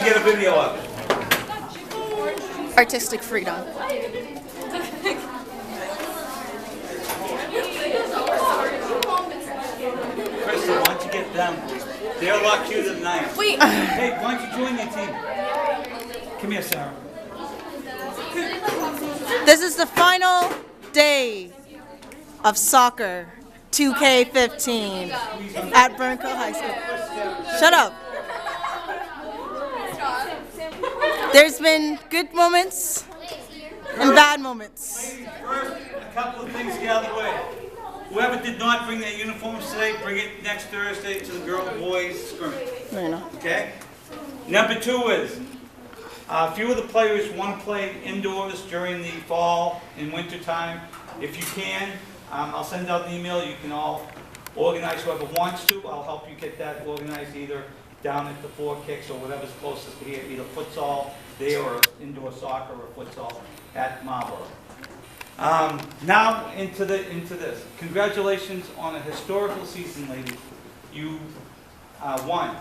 Get a video of it. Artistic freedom. Kristen, why don't you get them? They're a lot cuter than I am. Wait. Hey, why don't you join your team? Come here, Sarah. This is the final day of soccer 2K15 at Burncoat High School. Shut up. There's been good moments and bad moments. Ladies first, a couple of things get out of the way. Whoever did not bring their uniforms today, bring it next Thursday to the girls boys scrimmage. Okay? Number 2 is, a few of the players want to play indoors during the fall and winter time. If you can, I'll send out an email. You can all organize whoever wants to. I'll help you get that organized either down at the 4 Kicks or whatever's closest to here, either futsal there or indoor soccer or futsal at Marlboro. Now into this. Congratulations on a historical season, ladies. You won.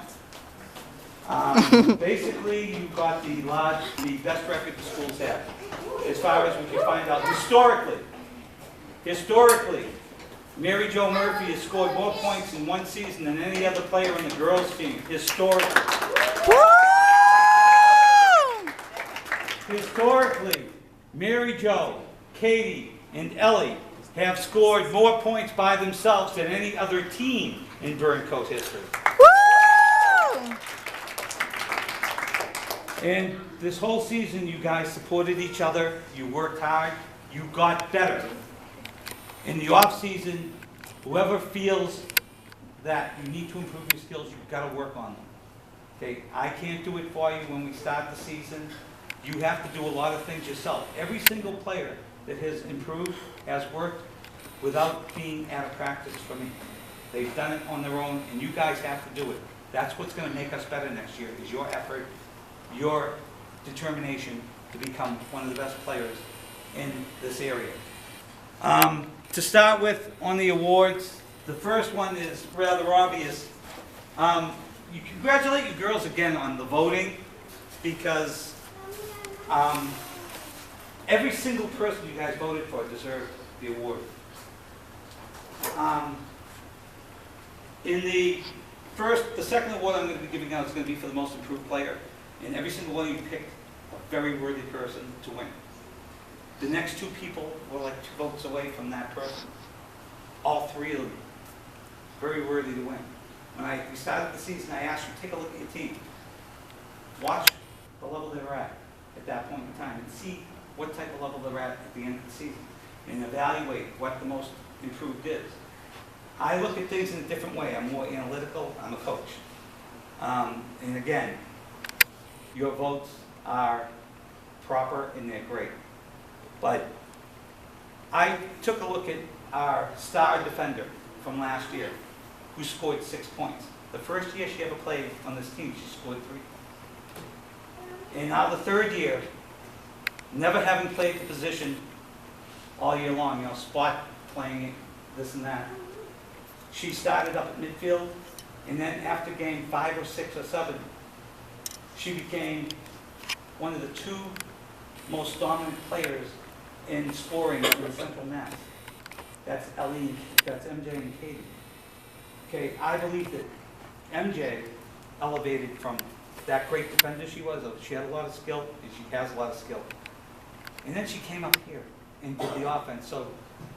Basically, you got the best record the schools have, as far as we can find out. Historically, Mary Jo Murphy has scored more points in one season than any other player on the girls' team. Historically. Historically, Mary Jo, Katie, and Ellie have scored more points by themselves than any other team in Burncoat history. And this whole season, you guys supported each other, you worked hard, you got better. In the off season, whoever feels that you need to improve your skills, you've got to work on them. Okay, I can't do it for you when we start the season. You have to do a lot of things yourself. Every single player that has improved has worked without being out of practice for me. They've done it on their own, and you guys have to do it. That's what's going to make us better next year, is your effort, your determination to become one of the best players in this area. To start with, on the awards, the first one is rather obvious. You congratulate you girls again on the voting, because every single person you guys voted for deserved the award. The second award I'm going to be giving out is going to be for the most improved player. And every single one of you picked a very worthy person to win. The next 2 people were like 2 votes away from that person. All 3 of them, very worthy to win. When we started the season, I asked you, take a look at your team. Watch the level they were at that point in time, and see what type of level they're at the end of the season, and evaluate what the most improved is. I look at things in a different way. I'm more analytical. I'm a coach. And again, your votes are proper and they're great. But I took a look at our star defender from last year, who scored 6 points. The first year she ever played on this team, she scored 3. And now the third year, never having played the position all year long, spot playing it, this and that. She started up at midfield, and then after game 5 or 6 or 7, she became one of the 2 most dominant players in scoring in Central Mass. That's Ellie, that's MJ and Katie. Okay, I believe that MJ elevated from that great defender she was. She had a lot of skill, and she has a lot of skill. And then she came up here and did the offense. So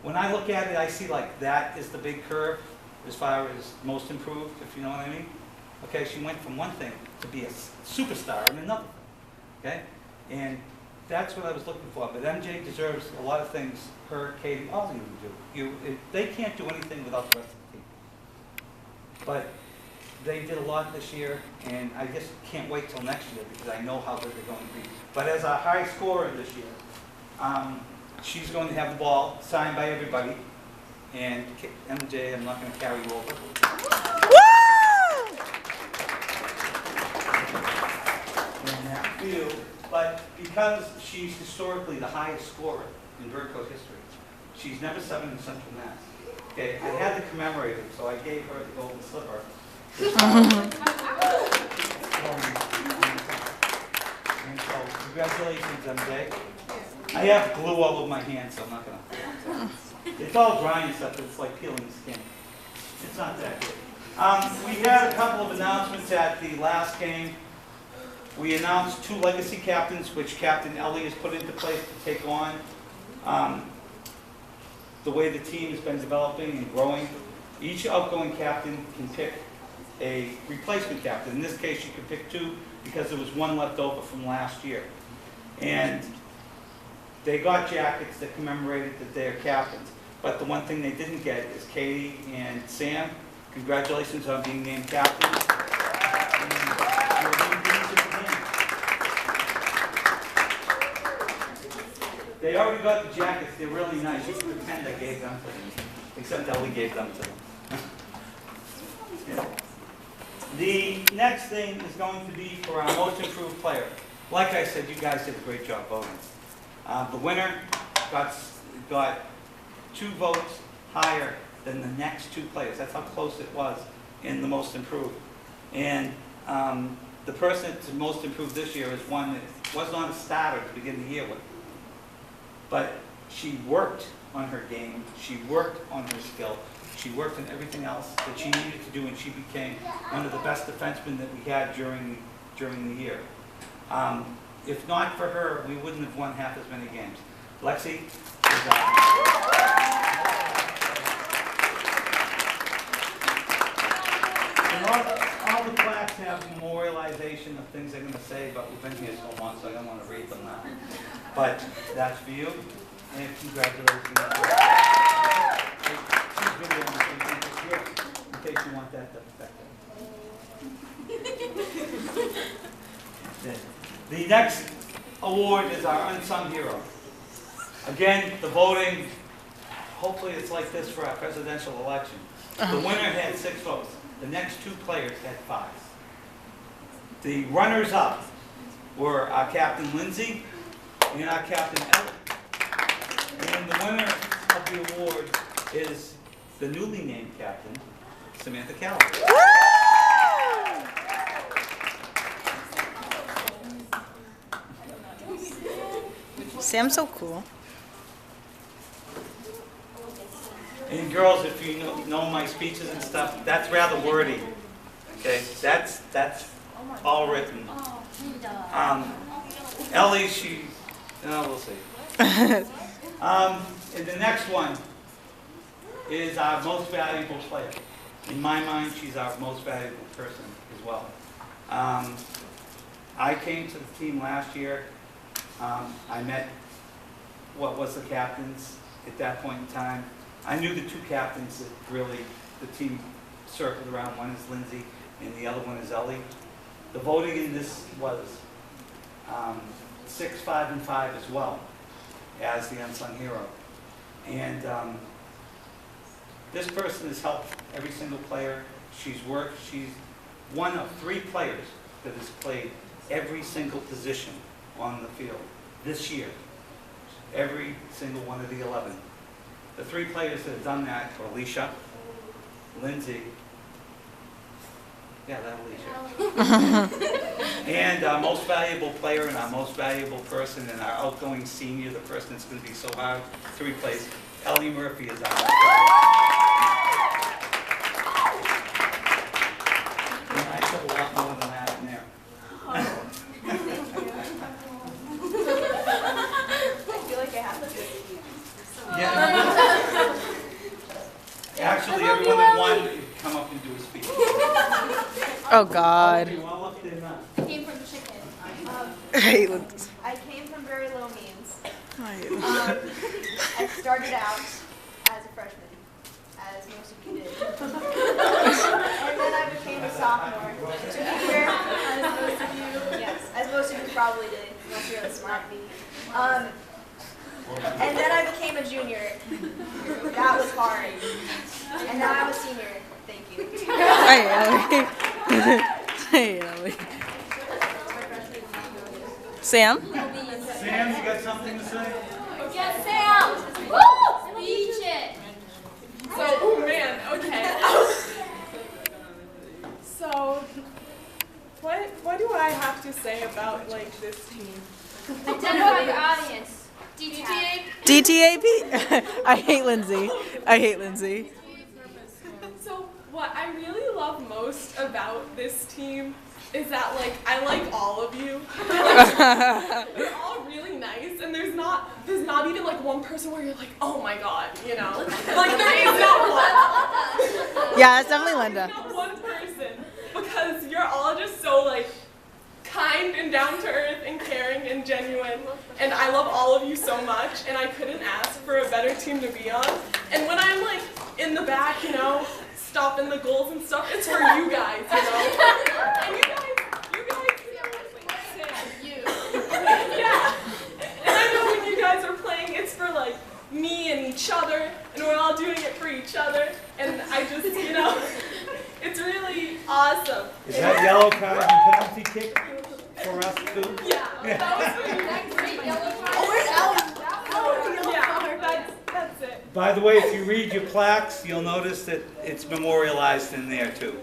when I look at it, I see like that is the big curve as far as most improved, if you know what I mean. Okay, she went from one thing to be a superstar in another thing. Okay? And that's what I was looking for. But MJ deserves a lot of things, her, Katie, all of you do. They can't do anything without the rest of the team. But they did a lot this year, and I just can't wait till next year because I know how good they're going to be. But as a high scorer this year, she's going to have the ball signed by everybody. And MJ, I'm not going to carry you over. In that field, but because she's historically the highest scorer in Burncoat history, she's never 7 in Central Mass. Okay, I had to commemorate it, so I gave her the golden slipper. Congratulations, MJ. I have glue all over my hands, so I'm not gonna. It's all dry and stuff, it's like peeling skin. It's not that good. We had a couple of announcements at the last game. We announced 2 legacy captains, which Captain Ellie has put into place to take on the way the team has been developing and growing. Each outgoing captain can pick a replacement captain. In this case, you can pick 2 because there was 1 left over from last year. And they got jackets that commemorated that they're captains. But the one thing they didn't get is Katie and Sam. Congratulations on being named captains. They already got the jackets. They're really nice. You can pretend I gave them to them, except Ellie gave them to them. Yeah. The next thing is going to be for our most improved player. Like I said, you guys did a great job voting. The winner got 2 votes higher than the next 2 players. That's how close it was in the most improved. And the person that's most improved this year is one that was not a starter to begin the year with. But she worked on her game, she worked on her skill, she worked on everything else that she needed to do, and she became one of the best defensemen that we had during the year. If not for her, we wouldn't have won half as many games. Lexi is and all the plaques have memorialization of things they're going to say, but we've been here so long, so I don't want to read them now. But that's for you, and congratulations. In case you want that to affect it. The next award is our Unsung Hero. Again, the voting, hopefully it's like this for our presidential election. The winner had 6 votes. The next 2 players had 5. The runners-up were our captain, Lindsay, and our captain, Ellie. And the winner of the award is the newly named captain, Samantha Calloway. Sam's so cool. And girls, if you know my speeches and stuff, that's rather wordy. Okay, that's all written. Ellie, we'll see. And the next one is our most valuable player. In my mind, she's our most valuable person as well. I came to the team last year. I met what was the captains at that point in time. I knew the 2 captains that really the team circled around. One is Lindsay and the other one is Ellie. The voting in this was 6, 5, and 5 as well as the unsung hero. And this person has helped every single player. She's one of 3 players that has played every single position on the field this year. Every single one of the 11. The 3 players that have done that are Alicia, Lindsay, and our most valuable player and our most valuable person and our outgoing senior, the person that's going to be so hard to replace, Ellie Murphy is our and I put a lot more than that in there. I feel like I have to. Yeah. Actually, everyone that won come up and do a speech. Oh God. You all up there now. I came from chicken. I I came from very low means. look. I started out as a freshman, as most of you did. And then I became a sophomore. Junior, as most of you, yes, as most of you probably did, unless you're really smart. And then I became a junior. That was hard. And now I'm a senior. Thank you. Hey, Ellie. Hey, Ellie. Sam? Sam, you got something to say? Yes, Sam! Woo! Speech it! Oh man, okay. So, what do I have to say about like this team? Identify your audience. DTA. DTAP? I hate Lindsay. I hate Lindsay. So what I really love most about this team is that like I like all of you. You're all really nice, and there's not even like one person where you're like, oh my god, you know? Like there is not one. Yeah, it's definitely Linda. Not one person, because you're all just so like kind and down to earth and caring and genuine, and I love all of you so much, and I couldn't ask for a better team to be on. And when I'm like in the back, you know, stopping the goals and stuff, it's for you guys, you know. And you guys, yeah. And I know when you guys are playing, it's for like me and each other, and we're all doing it for each other, and I just, you know, it's really awesome. Is that yellow card and penalty kick for us too? Yeah, that was for you. Yeah, that's it. By the way, if you read your plaques, you'll notice that it's memorialized in there too.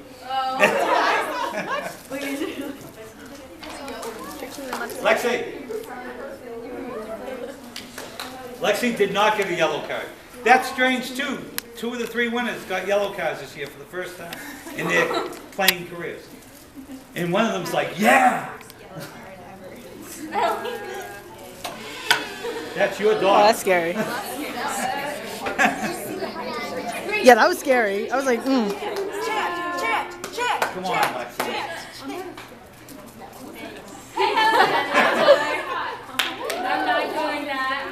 Lexi did not get a yellow card. That's strange too. 2 of the 3 winners got yellow cards this year for the first time in their playing careers. And one of them's like, yeah! That's your Oh, dog. that's scary. Yeah, that was scary. I was like, Come on, Lexi. I'm not doing that.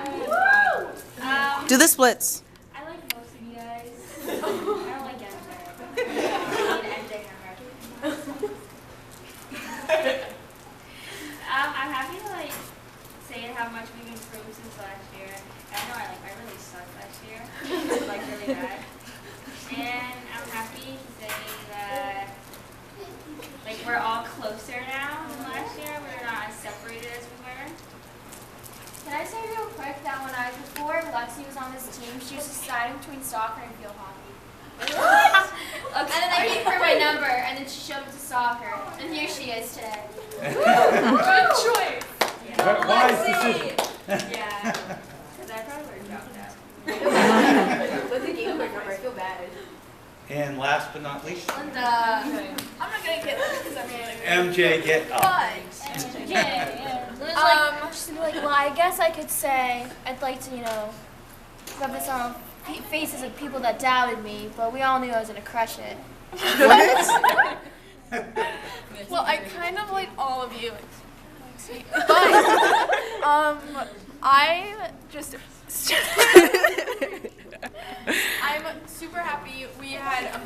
do the splits. I like most of you guys. I don't like I'm happy to like say how much we've improved since last year. I know I really sucked last year, like really bad. And I'm happy to say that like we're all closer now than last year. We're not as separated as we were. Can I say real quick that before Lexi was on this team, she was deciding between soccer and field hockey. What? And then I gave her my number, and then she showed up to soccer, and here she is today. Good choice. Wise decision. Yeah, because I probably would have dropped out. With the game number, I feel bad. And last but not least, Linda. I'm not gonna get this because I'm really MJ, get up. Well, I guess I could say I'd like to, rub this on faces of people that doubted me, but we all knew I was gonna crush it. Well, I kind of like all of you, but I'm super happy we had a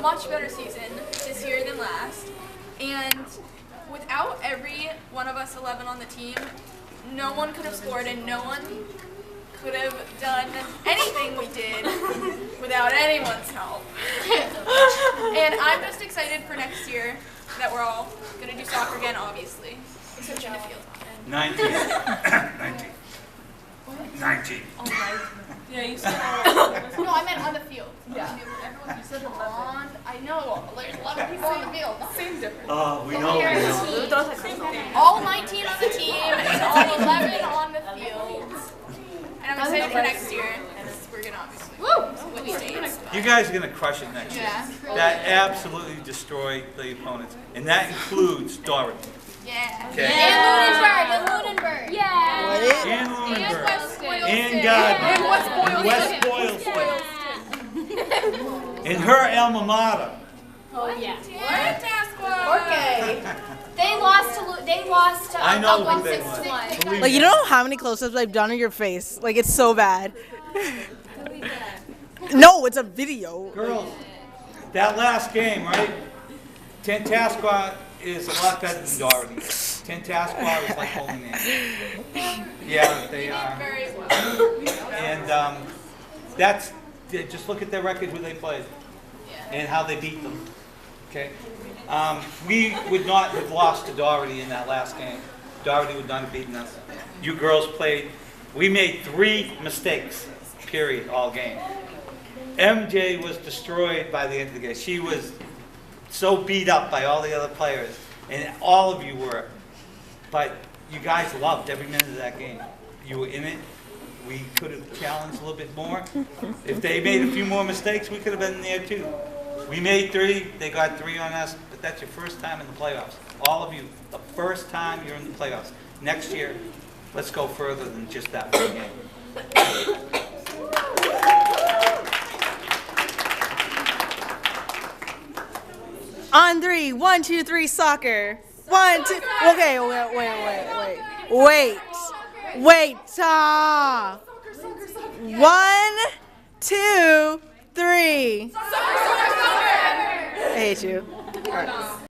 much better season this year than last, and without every one of us 11 on the team, no one could have scored and no one could have done anything we did without anyone's help. And I'm just excited for next year that we're all going to do soccer again, obviously, except in the field. 19. 19. Yeah, you said No, I meant on the field. Yeah. Everyone you said on. I know. There's a lot of people on the field. same difference. Oh, we know. All 19 on the team and all 11 on the field. And I'm excited for next year. We're gonna obviously win states. You guys are going to crush it next year. Yeah. That absolutely destroyed the opponents. And that includes Doherty. Yeah. Okay? And Lunenburg. Yeah. And Lunenburg. West Boylston. And Gardner. And West Boylston. In her alma mater. Oh yeah. Okay. They lost to I know who Uncle they 6-1. Believe Like, you me. don't know how many close-ups I've done on your face. Like, it's so bad. No, it's a video. Girls, that last game, right? Tantasqua is a lot better than Doherty. Tantasqua is like holding in. Yeah, they are. Very well. And just look at their record who they played and how they beat them. Okay? We would not have lost to Doherty in that last game. Doherty would not have beaten us. You girls played. We made 3 mistakes, period, all game. MJ was destroyed by the end of the game. She was so beat up by all the other players, and all of you were. But you guys loved every minute of that game. You were in it. We could have challenged a little bit more. If they made a few more mistakes, we could have been there too. We made 3, they got 3 on us, but that's your first time in the playoffs. All of you, the first time you're in the playoffs. Next year, let's go further than just that one game. On 3, 1, 2, 3, soccer. 1, 2. Okay, wait. 1, 2, 3. I hate you. All right.